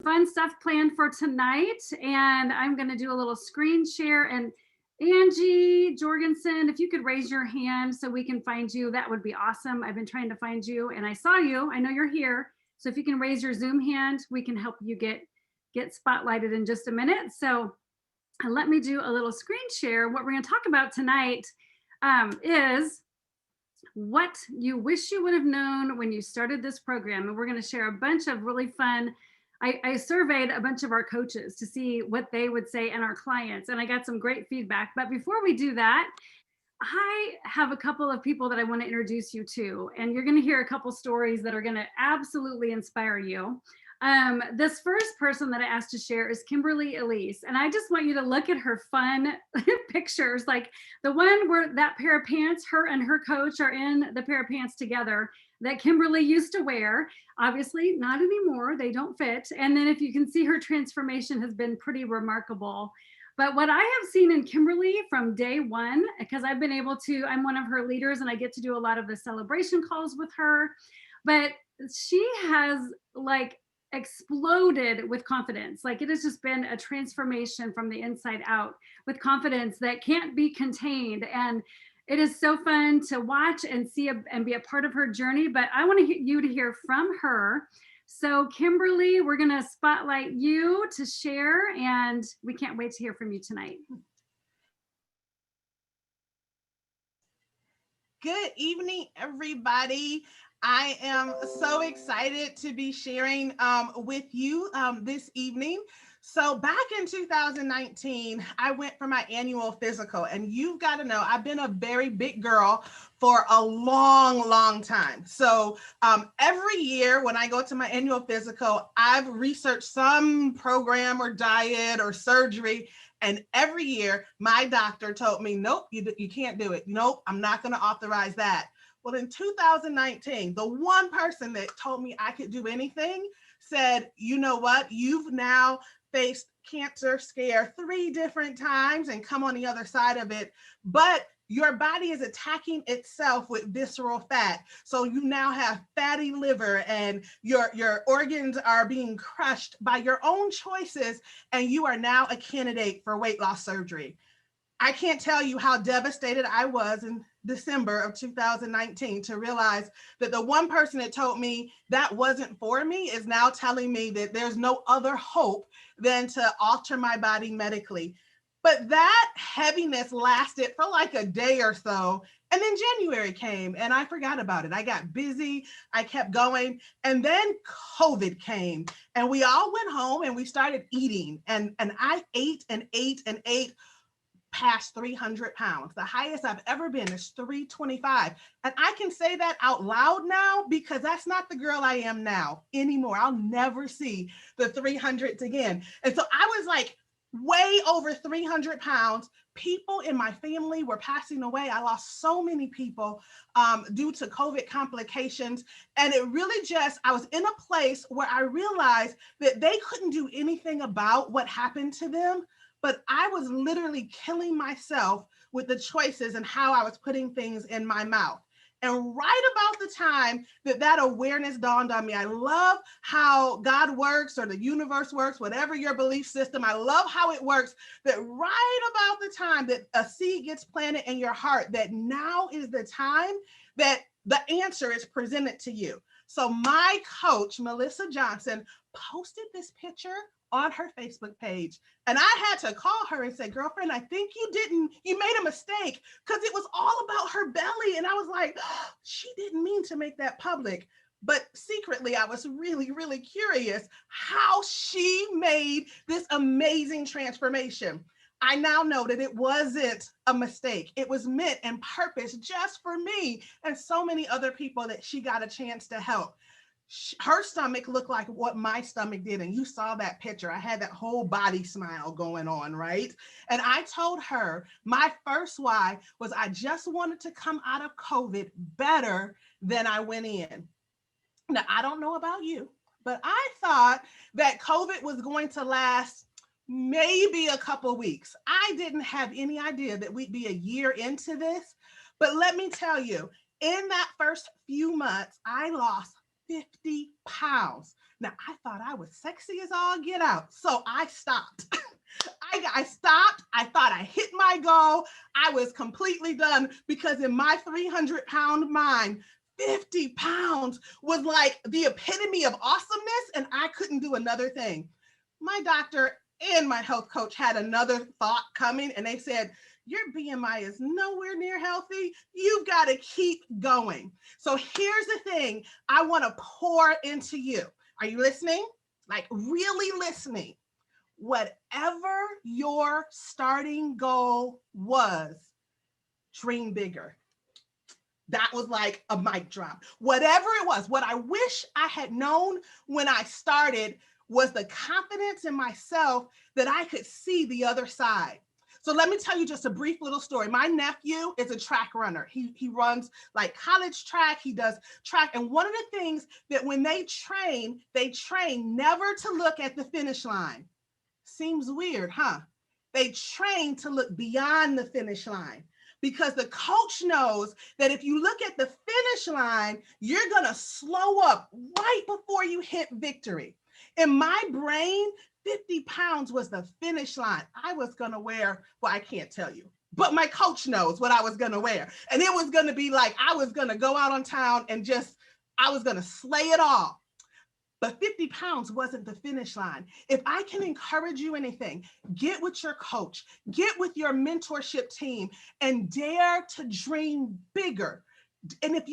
fun stuff planned for tonight, and I'm going to do a little screen share. And Angie Jorgensen, if you could raise your hand so we can find you, that would be awesome. I've been trying to find you and I saw you. I know you're here. So if you can raise your Zoom hand, we can help you get spotlighted in just a minute. So let me do a little screen share. What we're going to talk about tonight is what you wish you would have known when you started this program. And we're going to share a bunch of really fun. I surveyed a bunch of our coaches to see what they would say and our clients, and I got some great feedback. But before we do that, I have a couple of people that I want to introduce you to, and you're going to hear a couple stories that are going to absolutely inspire you. This first person that I asked to share is Kimberly Elise, and I just want you to look at her fun pictures, like the one where that pair of pants, her and her coach are in the pair of pants together that Kimberly used to wear. Obviously not anymore, they don't fit. And then if you can see, her transformation has been pretty remarkable. But what I have seen in Kimberly from day one, because I've been able to, I'm one of her leaders and I get to do a lot of the celebration calls with her, but she has like exploded with confidence. Like it has just been a transformation from the inside out with confidence that can't be contained. And it is so fun to watch and see and be a part of her journey. But I want you to hear from her. So Kimberly, we're going to spotlight you to share, and we can't wait to hear from you tonight. Good evening, everybody. I am so excited to be sharing with you this evening. So back in 2019, I went for my annual physical, and you've got to know, I've been a very big girl for a long time. So every year when I go to my annual physical, I've researched some program or diet or surgery. And every year my doctor told me, nope, you can't do it. Nope, I'm not going to authorize that. Well, in 2019, the one person that told me I could do anything said, you know what, you've now faced cancer scare 3 different times and come on the other side of it, but your body is attacking itself with visceral fat. So you now have fatty liver and your organs are being crushed by your own choices, and you are now a candidate for weight loss surgery. I can't tell you how devastated I was in December of 2019 to realize that the one person that told me that wasn't for me is now telling me that there's no other hope than to alter my body medically. But that heaviness lasted for like a day or so. And then January came and I forgot about it. I got busy, I kept going. And then COVID came and we all went home and we started eating. And I ate and ate and ate past 300 pounds. The highest I've ever been is 325. And I can say that out loud now because that's not the girl I am now anymore. I'll never see the 300s again. And so I was like way over 300 pounds. People in my family were passing away. I lost so many people due to COVID complications. And it really just, I was in a place where I realized that they couldn't do anything about what happened to them. But I was literally killing myself with the choices and how I was putting things in my mouth. And right about the time that awareness dawned on me, I love how God works or the universe works, whatever your belief system, I love how it works, that right about the time that a seed gets planted in your heart, that now is the time that the answer is presented to you. So my coach, Melissa Johnson, posted this picture on her Facebook page. And I had to call her and say, girlfriend, I think you made a mistake, because it was all about her belly. And I was like, oh, she didn't mean to make that public. But secretly, I was really curious how she made this amazing transformation. I now know that it wasn't a mistake. It was meant and purpose just for me and so many other people that she got a chance to help. Her stomach looked like what my stomach did. And you saw that picture. I had that whole body smile going on, right? And I told her my first why was I just wanted to come out of COVID better than I went in. Now, I don't know about you, but I thought that COVID was going to last maybe a couple weeks. I didn't have any idea that we'd be a year into this. But let me tell you, in that first few months, I lost 50 pounds. Now, I thought I was sexy as all get out. So I stopped. I stopped. I thought I hit my goal. I was completely done because in my 300-pound mind, 50 pounds was like the epitome of awesomeness, and I couldn't do another thing. My doctor and my health coach had another thought coming, and they said, your BMI is nowhere near healthy. You've got to keep going. So here's the thing I want to pour into you. Are you listening? Like really listening? Whatever your starting goal was, dream bigger. That was like a mic drop. Whatever it was, what I wish I had known when I started was the confidence in myself that I could see the other side. So let me tell you just a brief little story. My nephew is a track runner. He runs like college track. He does track. And one of the things that when they train never to look at the finish line. Seems weird, huh? They train to look beyond the finish line because the coach knows that if you look at the finish line, you're going to slow up right before you hit victory. In my brain, 50 pounds was the finish line. I was going to wear, well, I can't tell you, but my coach knows what I was going to wear. And it was going to be like, I was going to go out on town and I was going to slay it all. But 50 pounds wasn't the finish line. If I can encourage you anything, get with your coach, get with your mentorship team, and dare to dream bigger. And if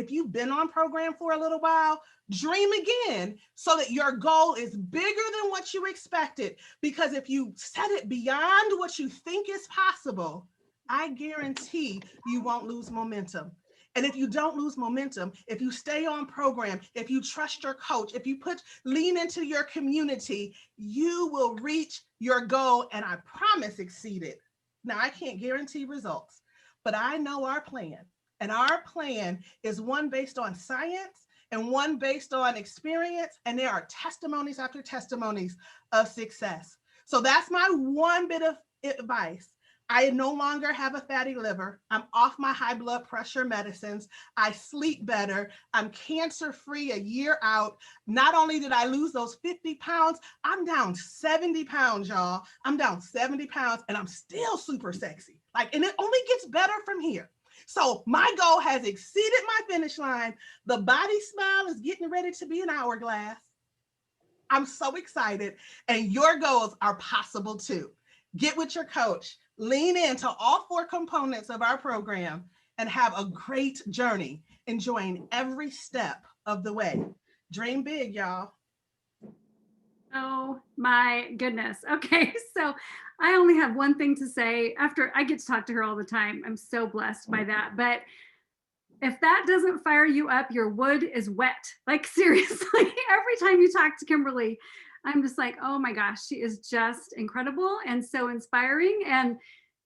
you've been on program for a little while, dream again so that your goal is bigger than what you expected. Because if you set it beyond what you think is possible, I guarantee you won't lose momentum. And if you don't lose momentum, if you stay on program, if you trust your coach, if you lean into your community, you will reach your goal and I promise exceed it. Now, I can't guarantee results, but I know our plan. And our plan is one based on science and one based on experience. And there are testimonies after testimonies of success. So that's my one bit of advice. I no longer have a fatty liver. I'm off my high blood pressure medicines. I sleep better. I'm cancer-free a year out. Not only did I lose those 50 pounds, I'm down 70 pounds, y'all. I'm down 70 pounds and I'm still super sexy. And it only gets better from here. So my goal has exceeded my finish line. The body smile is getting ready to be an hourglass. I'm so excited. And your goals are possible too. Get with your coach. Lean into all 4 components of our program and have a great journey, enjoying every step of the way. Dream big, y'all. Oh my goodness. Okay, so I only have one thing to say after I get to talk to her all the time. I'm so blessed by that. But if that doesn't fire you up, your wood is wet. Like seriously, every time you talk to Kimberly, I'm just like, oh my gosh, she is just incredible and so inspiring. And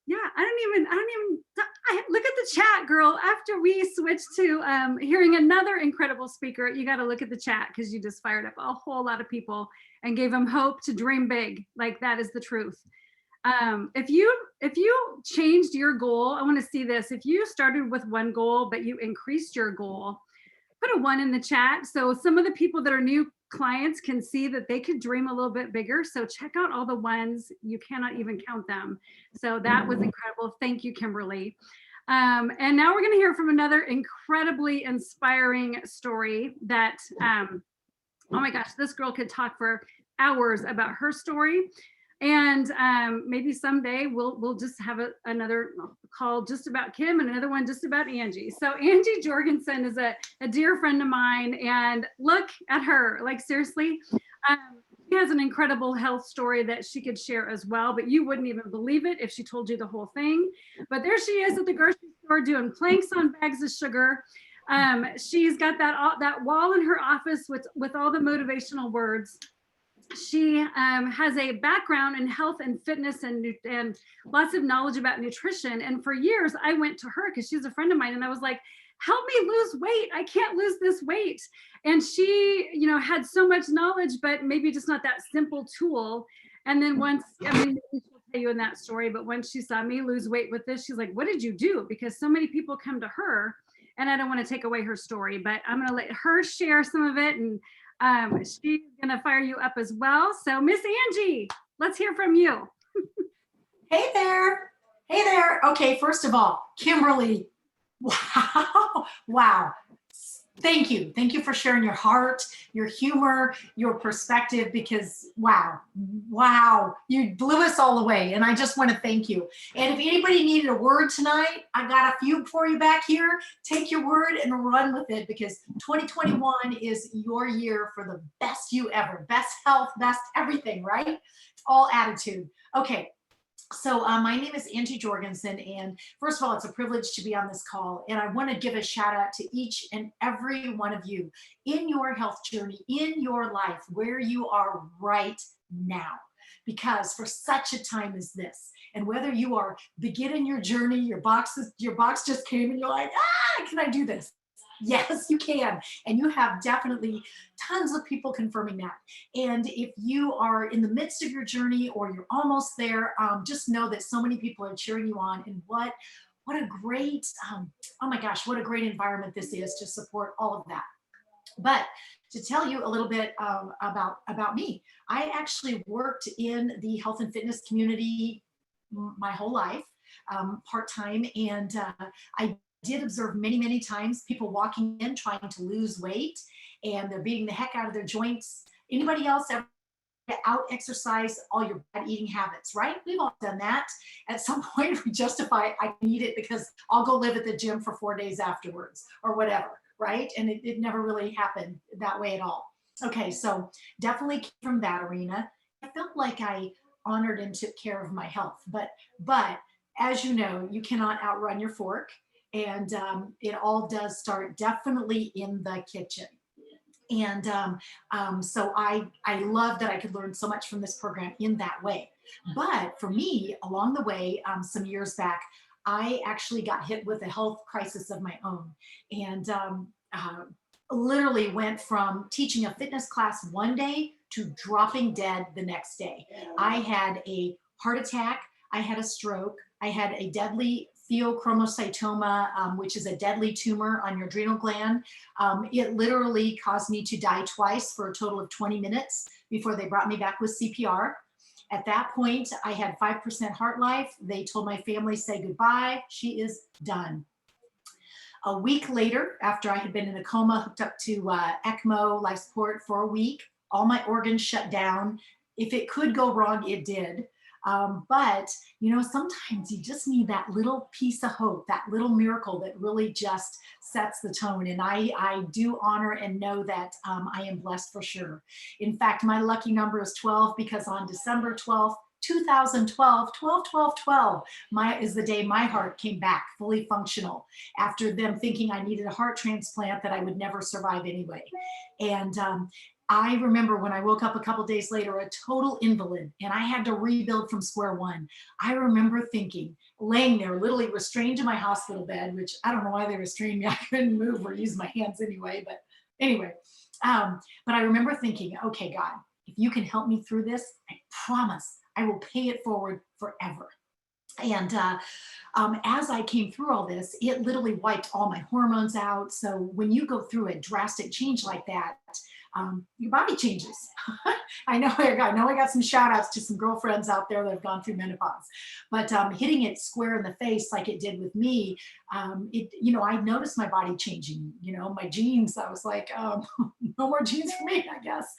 yeah, I look at the chat, girl. After we switch to hearing another incredible speaker, you got to look at the chat because you just fired up a whole lot of people and gave them hope to dream big. Like that is the truth. If you changed your goal, I want to see this. If you started with one goal, but you increased your goal, put a 1 in the chat. So some of the people that are new clients can see that they could dream a little bit bigger. So check out all the ones. You cannot even count them. So that was incredible. Thank you, Kimberly. And now we're going to hear from another incredibly inspiring story that, oh my gosh, this girl could talk for hours about her story. And maybe someday we'll just have another call just about Kim and another one just about Angie. So Angie Jorgensen is a dear friend of mine, and look at her, like seriously, she has an incredible health story that she could share as well, but you wouldn't even believe it if she told you the whole thing. But there she is at the grocery store doing planks on bags of sugar. She's got that wall in her office with all the motivational words. She has a background in health and fitness and lots of knowledge about nutrition. And for years, I went to her because she's a friend of mine. And I was like, help me lose weight. I can't lose this weight. And she, had so much knowledge, but maybe just not that simple tool. And then maybe she'll tell you in that story, but when she saw me lose weight with this, she's like, what did you do? Because so many people come to her, and I don't want to take away her story, but I'm going to let her share some of it. And She's gonna fire you up as well. So Miss Angie, let's hear from you. Hey there. Hey there. Okay, first of all, Kimberly, wow, wow. Thank you. Thank you for sharing your heart, your humor, your perspective, because wow, wow, you blew us all away. And I just want to thank you. And if anybody needed a word tonight, I got a few for you back here. Take your word and run with it, because 2021 is your year for the best you ever, best health, best everything, right? All attitude. Okay. So my name is Angie Jorgensen, and first of all, it's a privilege to be on this call. And I want to give a shout out to each and every one of you in your health journey, in your life, where you are right now. Because for such a time as this, and whether you are beginning your journey, your box just came, and you're like, can I do this? Yes, you can. And you have definitely tons of people confirming that. And if you are in the midst of your journey or you're almost there, just know that so many people are cheering you on. And what a great, oh my gosh, what a great environment this is to support all of that. But to tell you a little bit about me, I actually worked in the health and fitness community my whole life, part-time. And I did observe many, many times people walking in trying to lose weight, and they're beating the heck out of their joints. Anybody else ever out exercise all your bad eating habits, right? We've all done that. At some point, we justify, I need it because I'll go live at the gym for 4 days afterwards or whatever, right? And it never really happened that way at all. Okay, so definitely came from that arena. I felt like I honored and took care of my health, but as you know, you cannot outrun your fork. And it all does start definitely in the kitchen. And so I love that I could learn so much from this program in that way. But for me, along the way, some years back, I actually got hit with a health crisis of my own. And literally went from teaching a fitness class one day to dropping dead the next day. I had a heart attack. I had a stroke. I had a deadly pheochromocytoma, which is a deadly tumor on your adrenal gland. It literally caused me to die twice for a total of 20 minutes before they brought me back with CPR. At that point, I had 5% heart life. They told my family, say goodbye. She is done. A week later, after I had been in a coma, hooked up to ECMO, life support for a week, all my organs shut down. If it could go wrong, it did. But, you know, sometimes you just need that little piece of hope, that little miracle that really just sets the tone. And I do honor and know that I am blessed for sure. In fact, my lucky number is 12, because on December 12th, 2012, 12 is the day my heart came back fully functional after them thinking I needed a heart transplant that I would never survive anyway. And I remember when I woke up a couple days later, a total invalid, and I had to rebuild from square one. I remember thinking, laying there, literally restrained to my hospital bed, which I don't know why they restrained me. I couldn't move or use my hands anyway, but anyway. But I remember thinking, okay, God, if you can help me through this, I promise I will pay it forward forever. And as I came through all this, it literally wiped all my hormones out. So when you go through a drastic change like that, your body changes. I know I got some shout outs to some girlfriends out there that have gone through menopause, but hitting it square in the face like it did with me, I noticed my body changing, my jeans. I was like, no more jeans for me, I guess.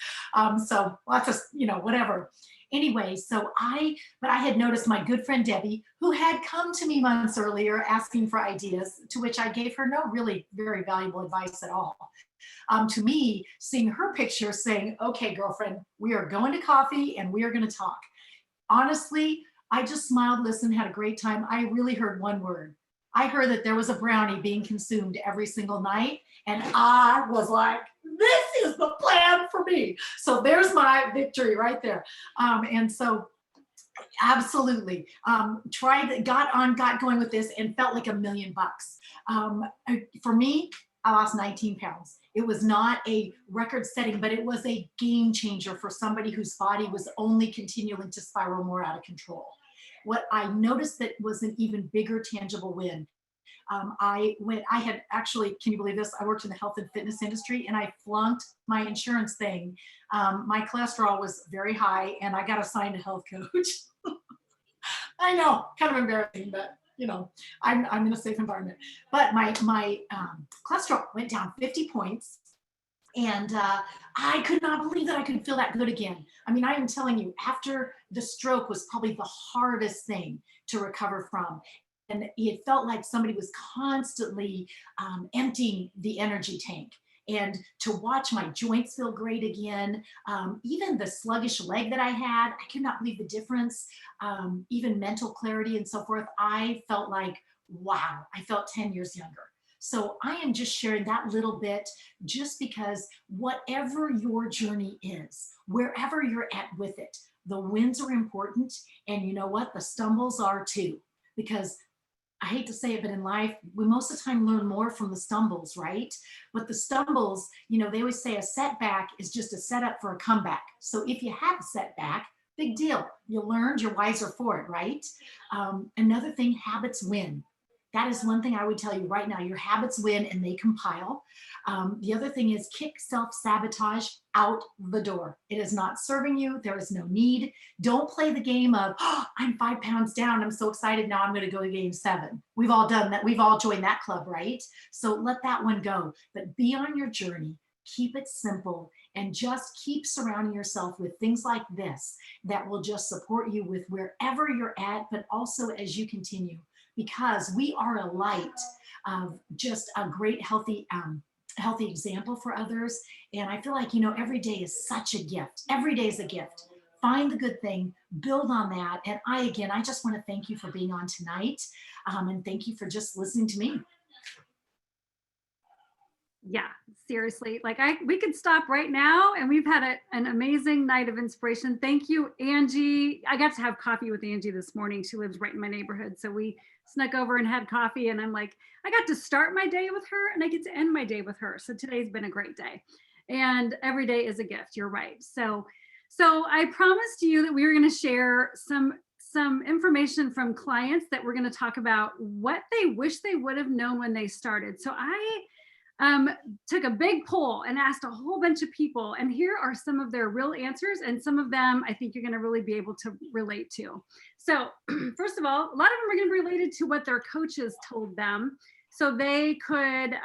So lots of, whatever. Anyway, but I had noticed my good friend Debbie, who had come to me months earlier asking for ideas, to which I gave her no really very valuable advice at all. To me, seeing her picture saying, okay, girlfriend, we are going to coffee and we are going to talk. Honestly, I just smiled, listened, had a great time. I really heard one word. I heard that there was a brownie being consumed every single night. And I was like, this is the plan for me. So there's my victory right there. And so absolutely got going with this and felt like $1 million. For me, I lost 19 pounds. It was not a record setting, but it was a game changer for somebody whose body was only continuing to spiral more out of control. What I noticed that was an even bigger tangible win I had actually, can you believe this? I worked in the health and fitness industry and I flunked my insurance thing. My cholesterol was very high and I got assigned a health coach. I know, kind of embarrassing, but you know, I'm in a safe environment. But my cholesterol went down 50 points. And I could not believe that I could feel that good again. I mean, I am telling you, after the stroke was probably the hardest thing to recover from. And it felt like somebody was constantly emptying the energy tank. And to watch my joints feel great again, even the sluggish leg that I had, I could not believe the difference, even mental clarity and so forth. I felt like, wow, I felt 10 years younger. So I am just sharing that little bit just because whatever your journey is, wherever you're at with it, the wins are important. And you know what? The stumbles are too. Because I hate to say it, but in life, we most of the time learn more from the stumbles, right? But the stumbles, you know, they always say a setback is just a setup for a comeback. So if you have a setback, big deal. You learned, you're wiser for it, right? Another thing, habits win. That is one thing I would tell you right now. Your habits win and they compile. The other thing is kick self-sabotage out the door. It is not serving you. There is no need. Don't play the game of, oh, I'm 5 pounds down. I'm so excited. Now I'm going to go to game 7. We've all done that. We've all joined that club, right? So let that one go. But be on your journey. Keep it simple and just keep surrounding yourself with things like this that will just support you with wherever you're at, but also as you continue. Because we are a light of just a great healthy example for others. And I feel like, you know, every day is such a gift. Every day is a gift. Find the good thing, build on that. And I just want to thank you for being on tonight. And thank you for just listening to me. Yeah, seriously. Like we could stop right now and we've had an amazing night of inspiration. Thank you, Angie. I got to have coffee with Angie this morning. She lives right in my neighborhood. So we snuck over and had coffee and I'm like, I got to start my day with her and I get to end my day with her. So today's been a great day and every day is a gift. You're right. So I promised you that we were going to share some information from clients that we're going to talk about what they wish they would have known when they started. So I took a big poll and asked a whole bunch of people, and here are some of their real answers, and some of them I think you're going to really be able to relate to. So first of all, a lot of them are going to be related to what their coaches told them so they could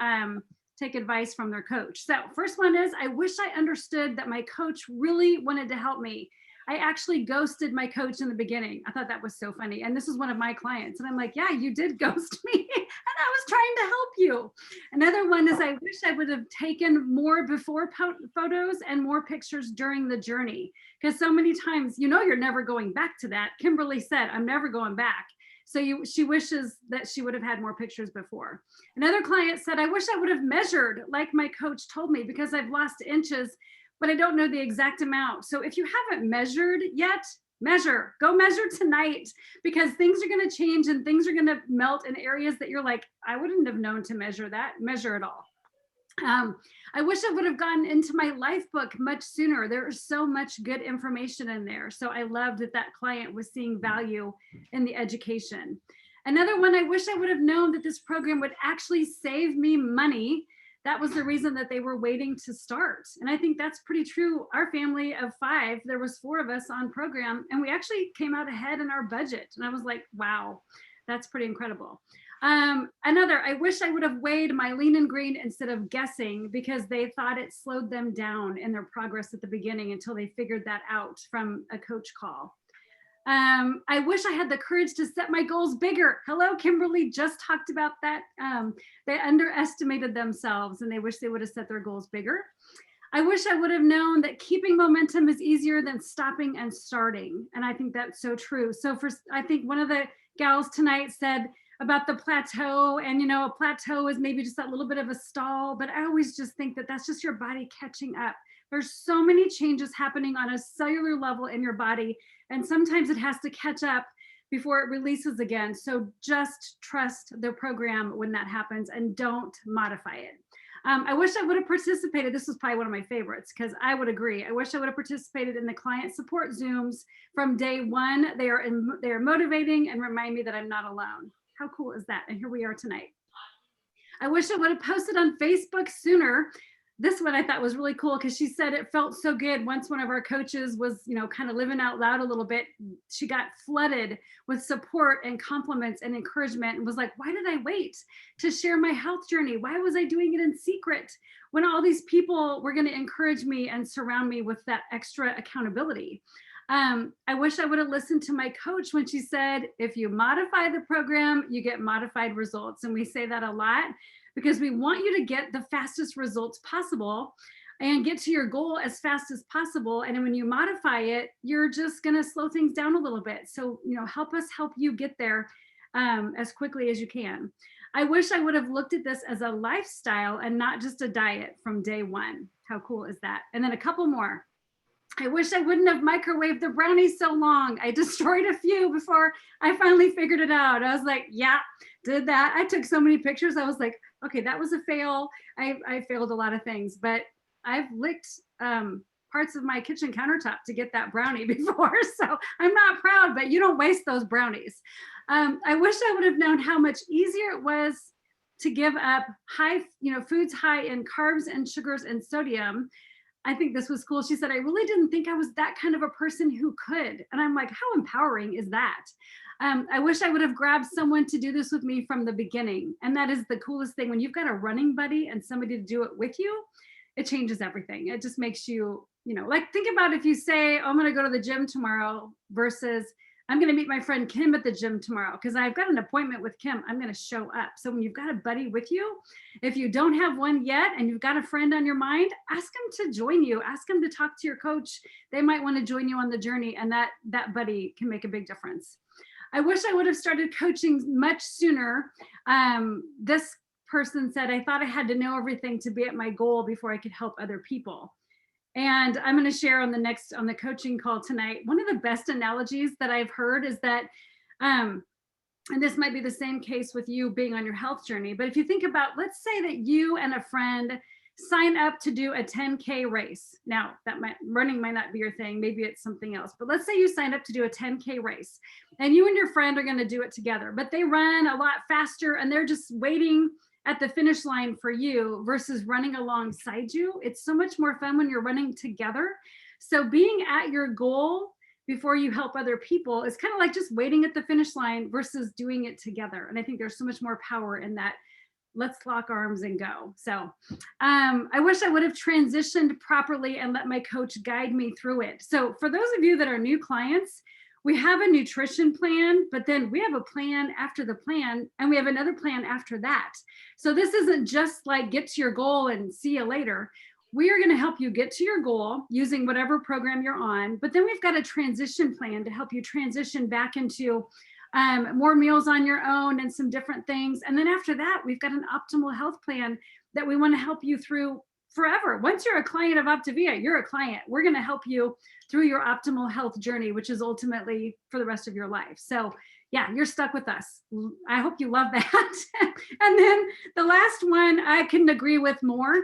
take advice from their coach. So first one is, I wish I understood that my coach really wanted to help me. I actually ghosted my coach in the beginning. I thought that was so funny. And this is one of my clients. And I'm like, yeah, you did ghost me. And I was trying to help you. Another one is, I wish I would have taken more before photos and more pictures during the journey. Because so many times, you know, you're never going back to that. Kimberly said, I'm never going back. So she wishes that she would have had more pictures before. Another client said, I wish I would have measured like my coach told me because I've lost inches, but I don't know the exact amount. So if you haven't measured yet, measure. Go measure tonight because things are going to change and things are going to melt in areas that you're like, I wouldn't have known to measure that. Measure it all. I wish I would have gotten into my life book much sooner. There is so much good information in there. So I loved that that client was seeing value in the education. Another one, I wish I would have known that this program would actually save me money. That was the reason that they were waiting to start. And I think that's pretty true. Our family of 5, there was 4 of us on program and we actually came out ahead in our budget. And I was like, wow, that's pretty incredible. Another, I wish I would have weighed my lean and green instead of guessing because they thought it slowed them down in their progress at the beginning until they figured that out from a coach call. I wish I had the courage to set my goals bigger. Hello, Kimberly just talked about that. They underestimated themselves and they wish they would have set their goals bigger. I wish I would have known that keeping momentum is easier than stopping and starting. And I think that's so true. So I think one of the gals tonight said about the plateau, and you know, a plateau is maybe just that little bit of a stall, but I always just think that that's just your body catching up. There's so many changes happening on a cellular level in your body, and sometimes it has to catch up before it releases again. So just trust the program when that happens and don't modify it. I wish I would have participated. This was probably one of my favorites because I would agree. I wish I would have participated in the client support Zooms from day one. They are motivating and remind me that I'm not alone. How cool is that? And here we are tonight. I wish I would have posted on Facebook sooner. This one I thought was really cool because she said it felt so good once one of our coaches was, kind of living out loud a little bit. She got flooded with support and compliments and encouragement and was like, why did I wait to share my health journey? Why was I doing it in secret when all these people were going to encourage me and surround me with that extra accountability? I wish I would have listened to my coach when she said, if you modify the program, you get modified results. And we say that a lot because we want you to get the fastest results possible and get to your goal as fast as possible. And when you modify it, you're just going to slow things down a little bit. So, help us help you get there as quickly as you can. I wish I would have looked at this as a lifestyle and not just a diet from day one. How cool is that? And then a couple more. I wish I wouldn't have microwaved the brownies so long. I destroyed a few before I finally figured it out. I was like, yeah, did that. I took so many pictures. I was like, okay, that was a fail. I failed a lot of things, but I've licked parts of my kitchen countertop to get that brownie before. So I'm not proud, but you don't waste those brownies. I wish I would have known how much easier it was to give up foods high in carbs and sugars and sodium. I think this was cool. She said, I really didn't think I was that kind of a person who could. And I'm like, how empowering is that? I wish I would have grabbed someone to do this with me from the beginning. And that is the coolest thing. When you've got a running buddy and somebody to do it with you, it changes everything. It just makes you, think about if you say, oh, I'm going to go to the gym tomorrow versus I'm going to meet my friend Kim at the gym tomorrow because I've got an appointment with Kim. I'm going to show up. So when you've got a buddy with you, if you don't have one yet and you've got a friend on your mind, ask them to join you. Ask them to talk to your coach. They might want to join you on the journey, and that buddy can make a big difference. I wish I would have started coaching much sooner. This person said, I thought I had to know everything to be at my goal before I could help other people. And I'm going to share on the coaching call tonight. One of the best analogies that I've heard is that, and this might be the same case with you being on your health journey, but if you think about, let's say that you and a friend sign up to do a 10K race. Now running might not be your thing. Maybe it's something else, but let's say you signed up to do a 10K race and you and your friend are going to do it together, but they run a lot faster and they're just waiting at the finish line for you versus running alongside you. It's so much more fun when you're running together. So being at your goal before you help other people is kind of like just waiting at the finish line versus doing it together. And I think there's so much more power in that. Let's lock arms and go. So I wish I would have transitioned properly and let my coach guide me through it. So for those of you that are new clients, we have a nutrition plan, but then we have a plan after the plan, and we have another plan after that. So this isn't just like get to your goal and see you later. We are going to help you get to your goal using whatever program you're on, but then we've got a transition plan to help you transition back into more meals on your own and some different things. And then after that, we've got an optimal health plan that we want to help you through forever. Once you're a client of Optavia, you're a client. We're going to help you through your optimal health journey, which is ultimately for the rest of your life. So yeah, you're stuck with us. I hope you love that. And then the last one, I couldn't agree with more.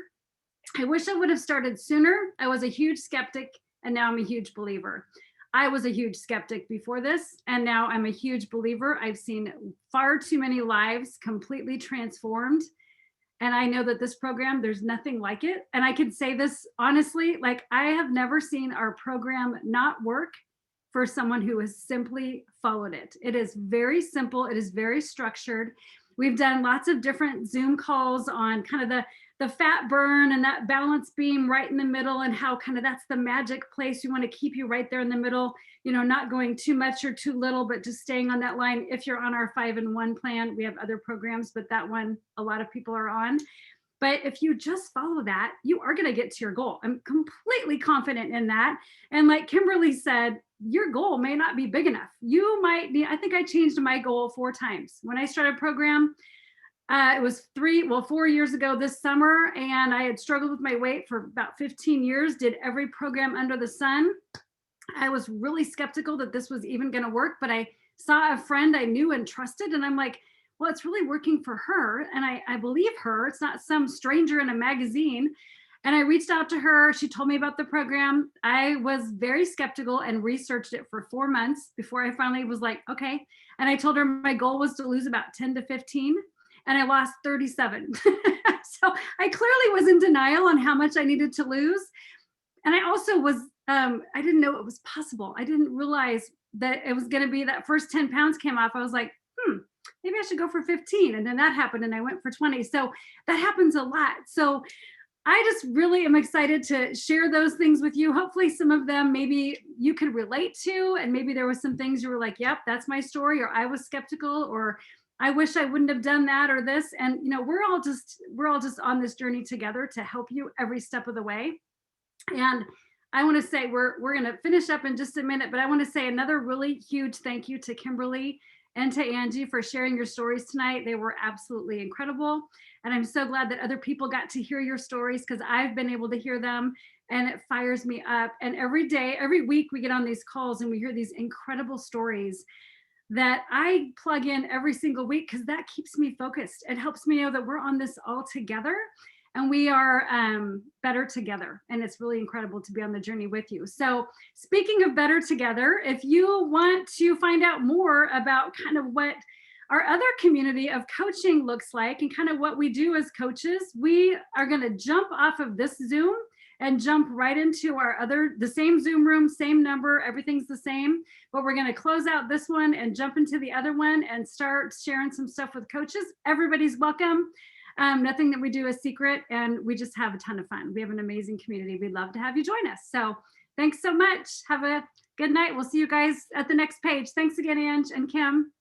I wish I would have started sooner. I was a huge skeptic and now I'm a huge believer. I was a huge skeptic before this, and now I'm a huge believer. I've seen far too many lives completely transformed. And I know that this program, there's nothing like it. And I can say this honestly, like I have never seen our program not work for someone who has simply followed it. It is very simple. It is very structured. We've done lots of different Zoom calls on kind of the fat burn and that balance beam right in the middle, and how kind of that's the magic place. We want to keep you right there in the middle, not going too much or too little, but just staying on that line. If you're on our 5-in-1 plan, we have other programs, but that one a lot of people are on. But if you just follow that, you are going to get to your goal. I'm completely confident in that. And like Kimberly said, your goal may not be big enough. You might be, I think I changed my goal 4 times. When I started a program, it was 4 years ago this summer, and I had struggled with my weight for about 15 years, did every program under the sun. I was really skeptical that this was even going to work, but I saw a friend I knew and trusted, and I'm like, well, it's really working for her, and I believe her. It's not some stranger in a magazine. And I reached out to her. She told me about the program. I was very skeptical and researched it for 4 months before I finally was like, okay. And I told her my goal was to lose about 10 to 15, and I lost 37. So I clearly was in denial on how much I needed to lose. And I also was, I didn't know it was possible. I didn't realize that it was going to be that first 10 pounds came off. I was like, maybe I should go for 15. And then that happened and I went for 20. So that happens a lot. So I just really am excited to share those things with you. Hopefully some of them maybe you could relate to, and maybe there was some things you were like, yep, that's my story, or I was skeptical, or I wish I wouldn't have done that or this. And we're all just on this journey together to help you every step of the way. And I want to say we're going to finish up in just a minute, but I want to say another really huge thank you to Kimberly and to Angie for sharing your stories tonight. They were absolutely incredible. And I'm so glad that other people got to hear your stories, because I've been able to hear them, and it fires me up. And every day, every week we get on these calls and we hear these incredible stories that I plug in every single week, because that keeps me focused. It helps me know that we're on this all together and we are better together. And it's really incredible to be on the journey with you. So speaking of better together, if you want to find out more about kind of what our other community of coaching looks like and kind of what we do as coaches, we are going to jump off of this Zoom and jump right into the same Zoom room, same number, everything's the same, but we're going to close out this one and jump into the other one and start sharing some stuff with coaches. Everybody's welcome. Nothing that we do is secret, and we just have a ton of fun. We have an amazing community. We'd love to have you join us. So thanks so much. Have a good night. We'll see you guys at the next page. Thanks again, Ange and Kim.